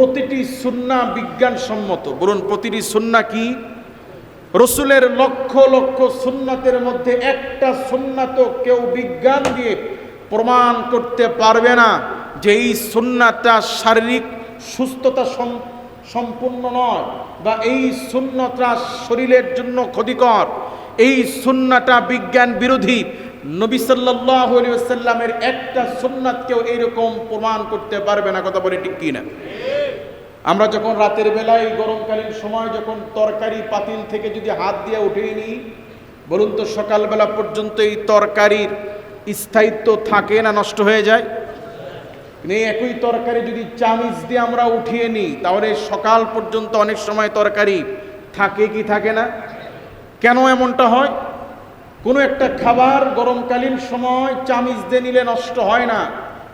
প্রতিটি সুন্নাহ বিজ্ঞানসম্মত। বলুন, প্রতিটি সুন্নাহ কি? রসুলের লক্ষ লক্ষ সুন্নাতের মধ্যে একটা সুন্নাত কেউ বিজ্ঞান দিয়ে প্রমাণ করতে পারবে না যে এই সুন্নাতটা শারীরিক সুস্থতা সম্পূর্ণ নয়, বা এই সুন্নাতটা শরীরের জন্য ক্ষতিকর, এই সুন্নাহটা বিজ্ঞান বিরোধী। নবী সাল্লাল্লাহু আলাইহি ওয়াসাল্লামের একটা সুন্নাত কেউ এইরকম প্রমাণ করতে পারবে না। কথা বলে ঠিক কি না? আমরা যখন রাতের বেলায় গরমকালীন সময় যখন তরকারি পাতিল থেকে যদি হাত দিয়ে উঠিয়ে নিই, বলুন তো সকালবেলা পর্যন্ত এই তরকারির স্থায়িত্ব থাকে না নষ্ট হয়ে যায়? এই একই তরকারি যদি চামিচ দিয়ে আমরা উঠিয়ে নিই, তাহলে সকাল পর্যন্ত অনেক সময় তরকারি থাকে কি থাকে না? কেন এমনটা হয়? কোনো একটা খাবার গরমকালীন সময় চামিচ দিয়ে নিলে নষ্ট হয় না,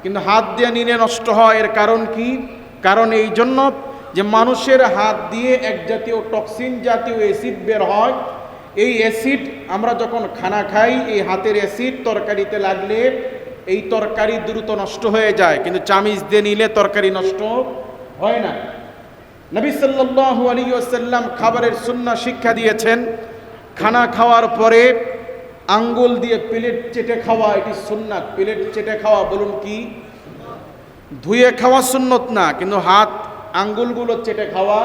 কিন্তু হাত দিয়ে নিলে নষ্ট হয়। এর কারণ কি? কারণ এই জন্য যে মানুষের হাত দিয়ে এক জাতীয় টক্সিন জাতীয় অ্যাসিড বের হয়। এই অ্যাসিড আমরা যখন খানা খাই, এই হাতের অ্যাসিড তরকারিতে লাগলে এই তরকারি দ্রুত নষ্ট হয়ে যায়, কিন্তু চামিচ দিয়ে নিলে তরকারি নষ্ট হয় না। নবী সাল্লাল্লাহু আলাইহি ওয়াসাল্লাম খাবারের সুন্নাহ শিক্ষা দিয়েছেন। খানা খাওয়ার পরে আঙ্গুল দিয়ে প্লেট চেটে খাওয়া, এটি সুন্নাত। প্লেট চেটে খাওয়া, বলুন কি? ধুয়ে খাওয়া সুন্নত না, কিন্তু হাত আঙ্গুলগুলো চেটে খাওয়া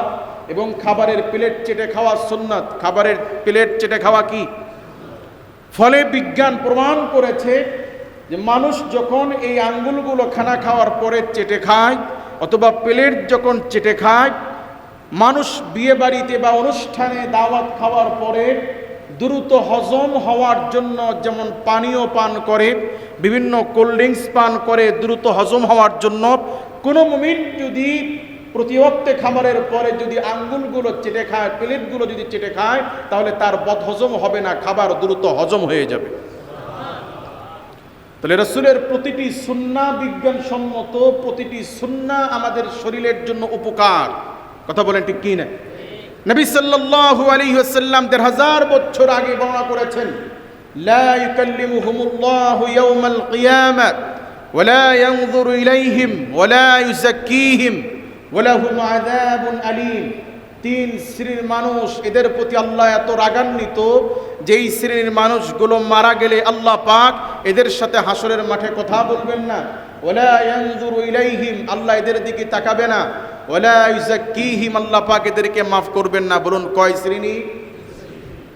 এবং খাবারের প্লেট চেটে খাওয়া সুন্নাত। খাবারের প্লেট চেটে খাওয়া কি? ফলে বিজ্ঞান প্রমাণ করেছে যে মানুষ যখন এই আঙ্গুলগুলো খানা খাওয়ার পরে চেটে খায়, অথবা প্লেট যখন চেটে খায়, মানুষ বিয়ে বাড়িতে বা অনুষ্ঠানে দাওয়াত খাওয়ার পরে দ্রুত হজম হওয়ার জন্য যেমন পানীয় পান করে, বিভিন্ন কোল্ড ড্রিঙ্কস পান করে দ্রুত হজম হওয়ার জন্য, কোনো মুমিন যদি প্রতি ওয়াক্তে খাবারের পরে যদি আঙ্গুলগুলো চেটে খায়, প্লেটগুলো যদি চেটে খায়, তাহলে তার বদহজম হবে না, খাবার দ্রুত হজম হয়ে যাবে। তাহলে রাসূলের প্রতিটি সুন্নাহ বিজ্ঞানসম্মত, প্রতিটি সুন্নাহ আমাদের শরীরের জন্য উপকার। কথা বলেন ঠিক কি না? নবী সাল্লাল্লাহু আলাইহি ওয়াসাল্লাম ১৫০০ বছর আগে বর্ণনা করেছেন, লা ইউকাল্লিমুহুমুল্লাহু ইয়াওমাল কিয়ামাহ ওয়া লা ইয়ানজুরু ইলাইহিম ওয়া লা ইউযাক্কিহিম ওয়া লাহুম আযাবুন আলীম। তিন শ্রেণীর মানুষ, এদের প্রতি আল্লাহ এত রাগান্বিত যে এই শ্রেণীর মানুষগুলো মারা গেলে আল্লাহ পাক এদের সাথে হাসরের মাঠে কথা বলবেন না। ওয়া লা ইয়ানজুরু ইলাইহিম, আল্লাহ এদের দিকে তাকাবে না। ওয়ালা ইউযাক্কিহিম, আল্লাহ পাক এদেরকে মাফ করবেন না। বলুন কয় শ্রেণী?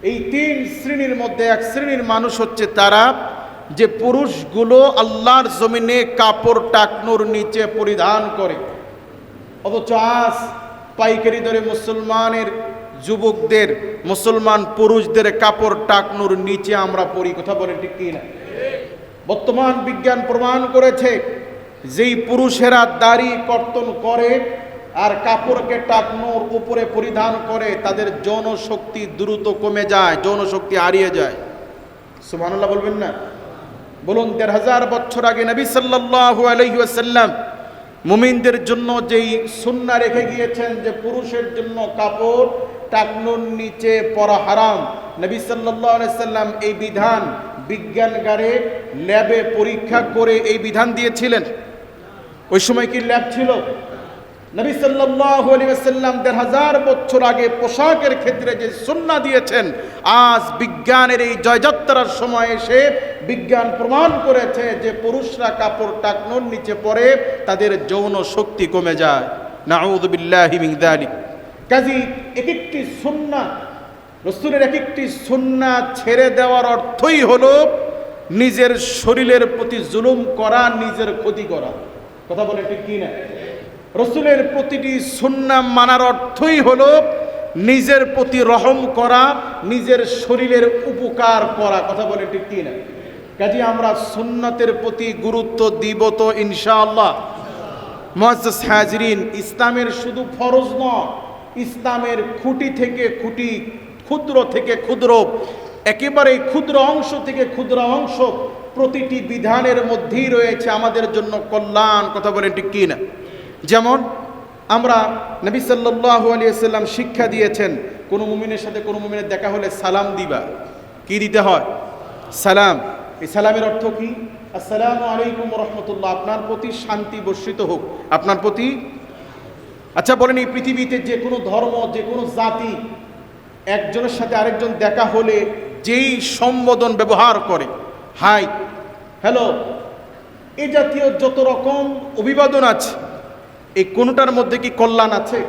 এই তিন শ্রেণীর মধ্যে এক শ্রেণীর মানুষ হচ্ছে তারা যে পুরুষগুলো আল্লাহর জমিনে কাপড় টাকনুর নিচে পরিধান করে, অথচ আজ পাইকারি দরে মুসলমানের যুবকদের, মুসলমান পুরুষদের কাপড় টাকনুর নিচে আমরা পরি। কথা বলেন ঠিক কি না? বর্তমান বিজ্ঞান প্রমাণ করেছে যেই পুরুষেরা দাড়ি কর্তন করে আর কাপড়কে টাকনোর উপরে পরিধান করে, তাদের যৌন শক্তি দ্রুত কমে যায়, যৌন শক্তি হারিয়ে যায়। সুবহানাল্লাহ বলবেন না? বলুন, ১৫০০ বছর আগে নবী সাল্লাল্লাহু আলাইহি ওয়াসাল্লাম মুমিনদের জন্য যেই সুন্নাহ রেখে গিয়েছেন যে পুরুষের জন্য কাপড় টাকনোর নিচে পরা হারাম, নবী সাল্লাল্লাহু আলাইহি ওয়াসাল্লাম এই বিধান বিজ্ঞানগারে ল্যাবে পরীক্ষা করে এই বিধান দিয়েছিলেন। ওই সময় কি ল্যাব ছিল? নবী সাল্লাল্লাহু আলাইহি ওয়াসাল্লাম ১৫০০ বছর আগে পোশাকের ক্ষেত্রে যে সুন্নাহ দিয়েছেন, আজ বিজ্ঞানের এই জয়যাত্রার সময় এসে বিজ্ঞান প্রমাণ করেছে যে পুরুষরা কাপড় টাকনোর নিচে পরে তাদের যৌন শক্তি কমে যায়। নাউযু বিল্লাহি মিন যালিক। কাজী এক একটি সুন্নাহ, রাসূলের এক একটি সুন্নাহ ছেড়ে দেওয়ার অর্থই হলো নিজের শরীরের প্রতি জুলুম করা, নিজের ক্ষতি করা। কথা বলে ঠিক কি না? রাসূলের প্রতিটি সুন্নাহ মানার অর্থই হলো নিজের প্রতি রহম করা, নিজের শরীরের উপকার করা। কথা বলে ঠিক কি না? কাজে আমরা সুন্নাতের প্রতি গুরুত্ব দিব তো ইনশাআল্লাহ। মুআজ্জাজ হাজিরিন, ইসলামের শুধু ফরজ নয়, ইসলামের খুঁটি থেকে খুঁটি, ক্ষুদ্র থেকে ক্ষুদ্র, একেবারে ক্ষুদ্র অংশ থেকে ক্ষুদ্র অংশ, প্রতিটি বিধানের মধ্যেই রয়েছে আমাদের জন্য কল্যাণ। কথা বলেন ঠিক কি না? যেমন আমরা নবী সাল্লাল্লাহু আলাইহি ওয়াসাল্লাম শিক্ষা দিয়েছেন, কোনো মুমিনের সাথে কোনো মুমিনের দেখা হলে সালাম দিবা। কি দিতে হয়? সালাম। এই সালামের অর্থ কি? আসসালামু আলাইকুম ওয়া রাহমাতুল্লাহ, আপনার প্রতি শান্তি বর্ষিত হোক, আপনার প্রতি আচ্ছা বলেন, এই পৃথিবীতে যে কোনো ধর্ম, যে কোনো জাতি একজনের সাথে আরেকজন দেখা হলে যেই সম্বোধন ব্যবহার করে, হাই, হ্যালো, এই জাতীয় যত রকম অভিবাদন আছে, এই কোনোটার মধ্যে কি কল্যাণ আছে?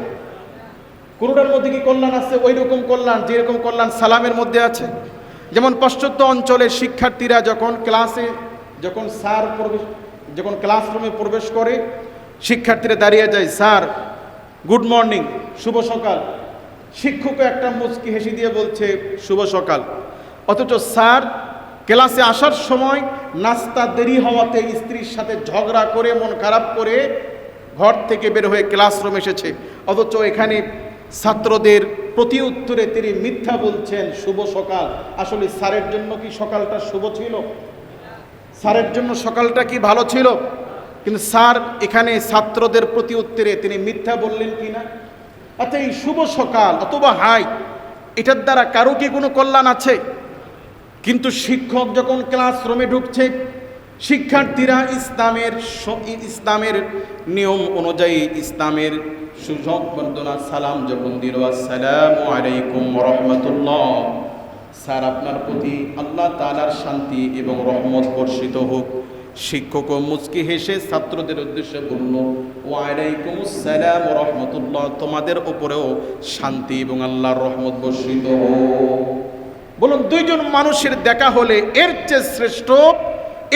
কোনোটার মধ্যে কি কল্যাণ আছে? ওই রকম কল্যাণ যেরকম কল্যাণ সালামের মধ্যে আছে। যেমন পাশ্চাত্য অঞ্চলের শিক্ষার্থীরা যখন যখন ক্লাসরুমে প্রবেশ করে, শিক্ষার্থীরা দাঁড়িয়ে যায়, স্যার গুড মর্নিং, শুভ সকাল। শিক্ষকও একটা মুচকি হেসে দিয়ে বলছে শুভ সকাল, অথচ স্যার ক্লাসে আসার সময় নাস্তা দেরি হওয়াতে স্ত্রীর সাথে ঝগড়া করে, মন খারাপ করে ঘর থেকে বের হয়ে ক্লাসরুম এসেছে, অথচ এখানে ছাত্রদের প্রতি উত্তরে তিনি মিথ্যা বলছেন শুভ সকাল। আসলে স্যারের জন্য কি সকালটা শুভ ছিল? স্যারের জন্য সকালটা কি ভালো ছিল? কিন্তু স্যার এখানে ছাত্রদের প্রতি উত্তরে তিনি মিথ্যা বললেন কিনা? আচ্ছা, এই শুভ সকাল অথবা হাই, এটার দ্বারা কারো কি কোনো কল্যাণ আছে? কিন্তু শিক্ষক যখন ক্লাসরুমে ঢুকছে, শিক্ষার্থীরা ইসলামের নিয়ম অনুযায়ী ইসলামের সুযোগ বন্দনা সালাম যখন দিল, আসসালামু আলাইকুম ওয়া রাহমাতুল্লাহ, স্যার আপনার প্রতি আল্লাহ তাআলার শান্তি এবং রহমত বর্ষিত হোক। শিক্ষক মুচকি হেসে ছাত্রদের উদ্দেশ্যে বলল, ওয়া আলাইকুমুস সালাম ওয়া রাহমাতুল্লাহ, তোমাদের উপরেও শান্তি এবং আল্লাহর রহমত বর্ষিত হোক। বলুন, দুইজন মানুষের দেখা হলে এর চেয়ে শ্রেষ্ঠ,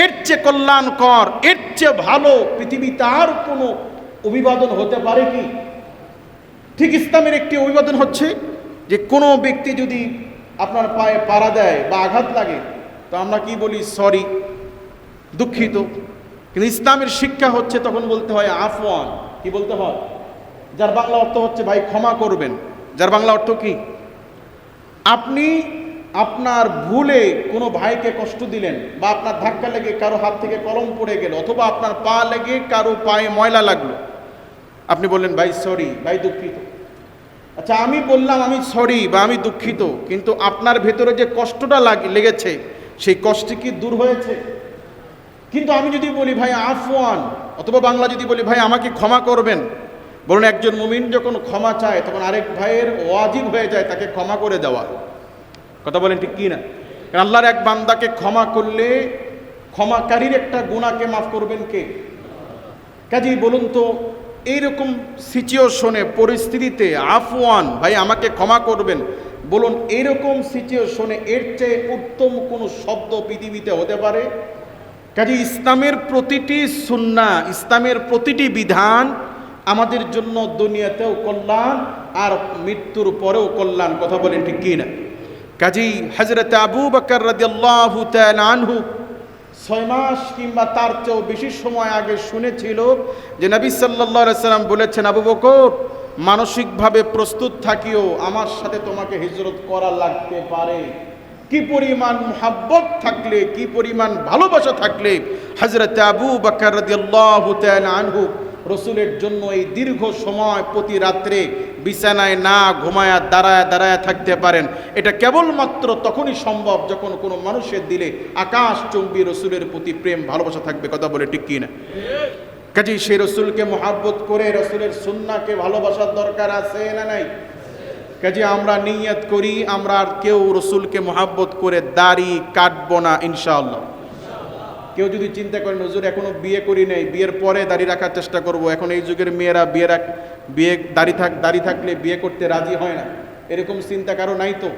এর চেয়ে কল্যাণকর, এর চেয়ে ভালো পৃথিবীতে আর কোনো অভিবাদন হতে পারে কি? ঠিক ইসলামের একটি অভিবাদন হচ্ছে যে কোনো ব্যক্তি যদি আপনার পায়ে পাড়া দেয় বা আঘাত লাগে, তো আমরা কি বলি? সরি, দুঃখিত। কিন্তু ইসলামের শিক্ষা হচ্ছে তখন বলতে হয় আফওয়ান। কি বলতে হয়? যার বাংলা অর্থ হচ্ছে ভাই ক্ষমা করবেন। যার বাংলা অর্থ কি? আপনি আপনার ভুলে কোনো ভাইকে কষ্ট দিলেন, বা আপনার ধাক্কা লেগে কারো হাত থেকে কলম পড়ে গেল, অথবা আপনার পা লেগে কারো পায়ে ময়লা লাগলো, আপনি বললেন ভাই সরি, ভাই দুঃখিত। আচ্ছা, আমি বললাম আমি সরি বা আমি দুঃখিত, কিন্তু আপনার ভেতরে যে কষ্টটা লেগেছে সেই কষ্ট কি দূর হয়েছে? কিন্তু আমি যদি বলি ভাই আফওয়ান, অথবা বাংলা যদি বলি ভাই আমাকে ক্ষমা করবেন, বলুন একজন মুমিন যখন ক্ষমা চায় তখন আরেক ভাইয়ের ওয়াজিব হয়ে যায় তাকে ক্ষমা করে দেওয়া। কথা বলেন ঠিক কি না? কারণ আল্লাহর এক বান্দাকে ক্ষমা করলে ক্ষমাকারীর একটা গুনাহকে মাফ করবেন কে? কাজেই বলুন তো, এইরকম সিচুয়েশনে, পরিস্থিতিতে আফওয়ান, ভাই আমাকে ক্ষমা করবেন, বলুন এইরকম সিচুয়েশনে এর চেয়ে উত্তম কোনো শব্দ পৃথিবীতে হতে পারে? কাজে ইসলামের প্রতিটি সুন্নাহ, ইসলামের প্রতিটি বিধান আমাদের জন্য দুনিয়াতেও কল্যাণ আর মৃত্যুর পরেও কল্যাণ। কথা বলেন ঠিক কি না? কাজেই হযরত আবু বকর রাদিয়াল্লাহু তাআলা আনহু 6 মাস কিংবা তার চেয়েও বেশি সময় আগে শুনেছিল যে নবী সাল্লাল্লাহু আলাইহি সাল্লাম বলেছেন, আবু বকর মানসিকভাবে প্রস্তুত থাকিও, আমার সাথে তোমাকে হিজরত করা লাগতে পারে। কি পরিমাণ মুহাব্বত থাকলে, কি পরিমাণ ভালোবাসা থাকলে হযরত আবু বকর রাদিয়াল্লাহু তাআলা আনহু রসুলের জন্য এই দীর্ঘ সময় প্রতি রাত্রে বিছানায় না ঘুমায়া দাঁড়ায় দাঁড়ায় থাকতে পারেন। এটা কেবলমাত্র তখনই সম্ভব যখন কোনো মানুষের দিলে আকাশচুম্বী রসুলের প্রতি প্রেম ভালোবাসা থাকবে। কথা বলে ঠিক কি না? কাজেই সেই রসুলকে মুহাব্বত করে রসুলের সুন্নাহকে ভালোবাসার দরকার আছে না নাই? কাজে আমরা নিয়ত করি আমরা আর কেউ রসুলকে মুহাব্বত করে দাড়ি কাটবো না ইনশাআল্লাহ। কেউ যদি চিন্তা করেন হুজুর এখনো বিয়ে করি নাই, বিয়ের পরে দাড়ি রাখার চেষ্টা করব, এখন এই যুগের মেয়েরা বিয়ে দাড়ি থাকলে বিয়ে করতে রাজি হয় না, এরকম চিন্তা কারো নাই তো?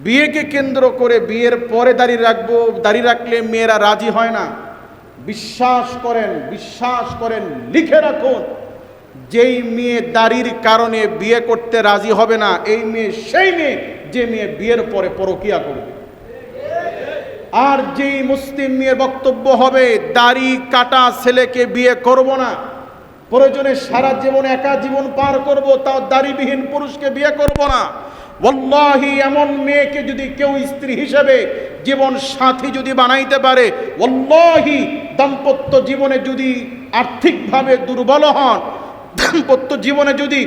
বিয়েকে কেন্দ্র করে বিয়ের পরে দাড়ি রাখলে মেয়েরা রাজি হয় না। বিশ্বাস করেন, লিখে রাখুন, যেই মেয়ে দাড়ির কারণে বিয়ে করতে রাজি হবে না, এই মেয়ে সেই মেয়ে যে মেয়ে বিয়ের পরে পরকিয়া করবে। আর যেই মুসলিম মেয়ের বক্তব্য হবে দাড়ি কাটা ছেলেকে বিয়ে করব না, প্রয়োজনে সারা জীবন একা জীবন পার করব, তাও দাড়িবিহীন পুরুষকে বিয়ে করব না, ওয়াল্লাহি এমন মেয়েকে যদি কেউ স্ত্রী হিসেবে জীবন সাথী যদি বানাইতে পারে, ওয়াল্লাহি দাম্পত্য জীবনে যদি আর্থিকভাবে দুর্বল হন, দাম্পত্য জীবনে যদি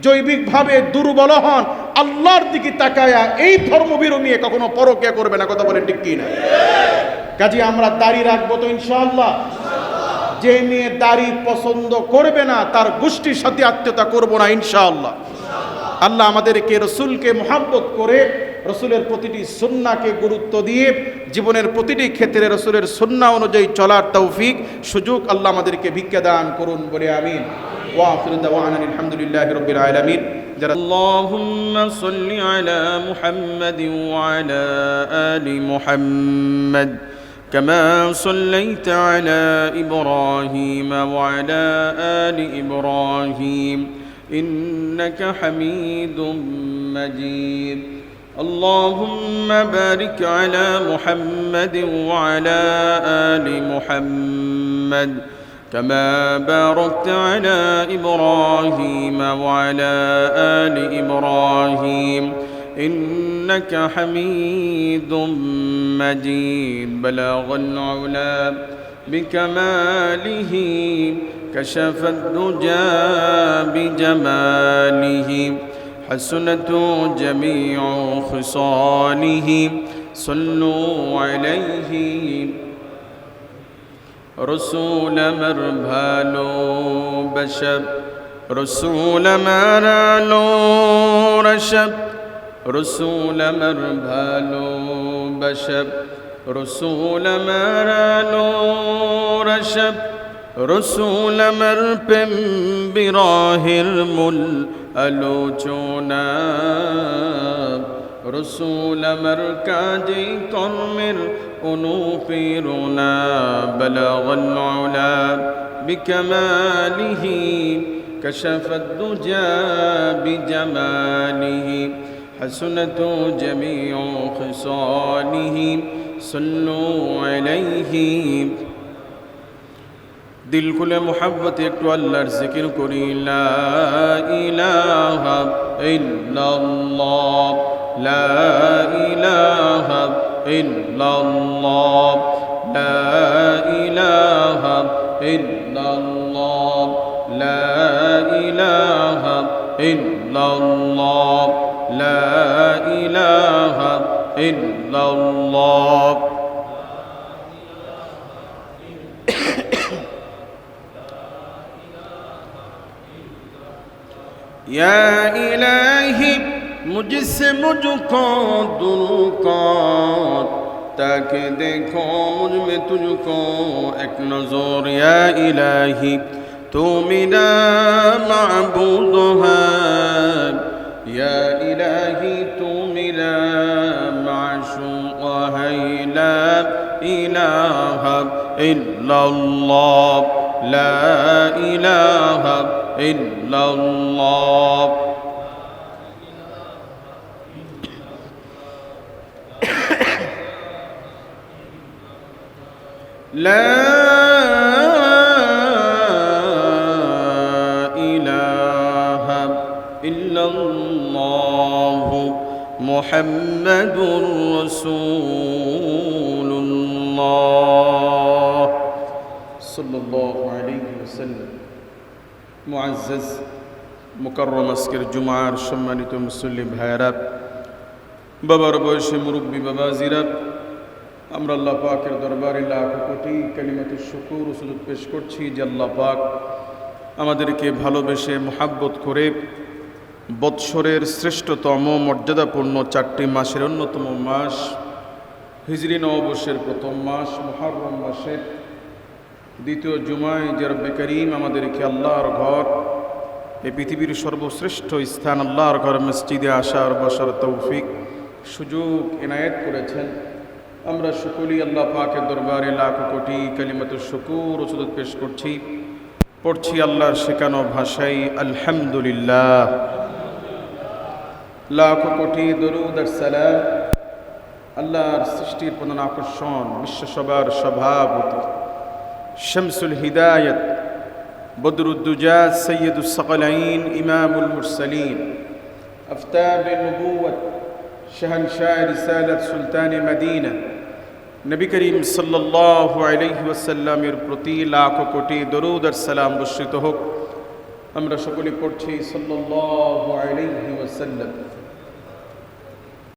জৈবিকভাবে দুর্বল হন, আল্লাহর দিকে তাকায়া এই ধর্মভীরু নিয়ে কখনো পরকিয়া করবে না। কথা বলেন ঠিক কি না? কাজে আমরা দাড়ি রাখবো তো ইনশাআল্লাহ? যে মেয়ে দাড়ি পছন্দ করবে না তার গোষ্ঠীর সাথে আত্মীয়তা করব না ইনশাআল্লাহ। আল্লাহ আমাদেরকে রসুলকে মোহাব্বত করে রসুলের প্রতিটি সুন্নাহকে গুরুত্ব দিয়ে জীবনের প্রতিটি ক্ষেত্রে রসুলের সুন্নাহ অনুযায়ী চলার তৌফিক সুযোগ আল্লাহ আমাদেরকে ভিক্ষা দান করুন বলে আমিন। ওয়া আখিরু দাওয়ানা আলহামদুলিল্লাহি রাব্বিল আলামিন। اللهم صل على محمد وعلى آل محمد كما صليت على إبراهيم وعلى آل إبراهيم إنك حميد مجيد. اللهم بارك على محمد وعلى آل محمد كما باركت على إبراهيم وعلى آل إبراهيم إنك حميد مجيد. بلغ العلا بكماله كشف الدجى بجماله حسنت جميع خصاله صلوا عليه رسول مربالو بشر رسول مرالو رشب رسول مربالو بشر رسول مرالو رشب رسول مرپم براهر مل আলোচনা রসুল আমার কাজে কর্মের অনুপ্রেরণা বালাগাল উলা বিকামালিহি কাশাফাদ দুজা বিজামালিহি হাসনাত জামিউ খিসালিহি সাল্লু আলাইহি। দিল খুলে মোহাব্বতে একটু আল্লাহর জিকির করি। লা ইলাহা ইল্লাল্লাহ লা ইলাহা ইল্লাল্লাহ লা ইলাহা ইল্লাল্লাহ লা ইলাহা ইল্লাল্লাহ লা ইলাহা ইল্লাল্লাহ। या इलाही मुझसे मुझको दूर कर ताकि देखो मुझ में तुझको एक नजर। या इलाही तू मेरा माबूद है या इलाही तू मेरा माशूक है। ला इलाहा इल्लल्लाह ला इलाहा इल्लल्लाह। ला इलाहा इल्लल्लाह मुहम्मदुर रसूलुल्लाह सल्लल्लाहु अलैहि वसल्लम। মুআজ্জাজ মুকাররম আজকের জুমার সম্মানিত মুসল্লি ভাইয়েরা, বাবার বয়সে মুরব্বী বাবাজিরা, আমরা আল্লাহ পাকের দরবারে লাখ কোটি কালিমাতুশ শুকর ও সুজুদ পেশ করছি যে আল্লাহ পাক আমাদেরকে ভালোবেসে মোহাব্বত করে বৎসরের শ্রেষ্ঠতম মর্যাদাপূর্ণ 4টি মাসের অন্যতম মাস হিজরি নববর্ষের প্রথম মাস মুহররম মাসের দ্বিতীয় জুমায় যে রব্বে করিম আমাদেরকে আল্লাহর ঘর, এই পৃথিবীর সর্বশ্রেষ্ঠ স্থান আল্লাহর ঘর মসজিদে আসার বসার তৌফিক সুযোগ এনায়েত করেছেন। আমরা সকলেই আল্লাহ পাকের দরবারে লাখ কোটি কালিমাতুশ শুকর ও সুজুদ পেশ করছি, পড়ছি আল্লাহর শেখানো ভাষায় আলহামদুলিল্লাহ। লাখ কোটি দরুদ আর সালাম আল্লাহর সৃষ্টির প্রধান আকর্ষণ, বিশ্বসভার সভাপতি, শামসুল হিদায়াত, বদরুদ্দুজা, সৈয়দুস সাকলাইন, ইমামুল মুরসালিন, আফতাব নবুওয়াত, শাহনশাহ রিসালাত, সুলতান মদিনা, নবী করিম সাল্লাল্লাহু আলাইহি ওয়াসাল্লামের প্রতি লাখ কোটি দরুদ আর সালাম বর্ষিত হোক। আমরা সকলে পড়ছি সাল্লাল্লাহু আলাইহি ওয়াসাল্লাম।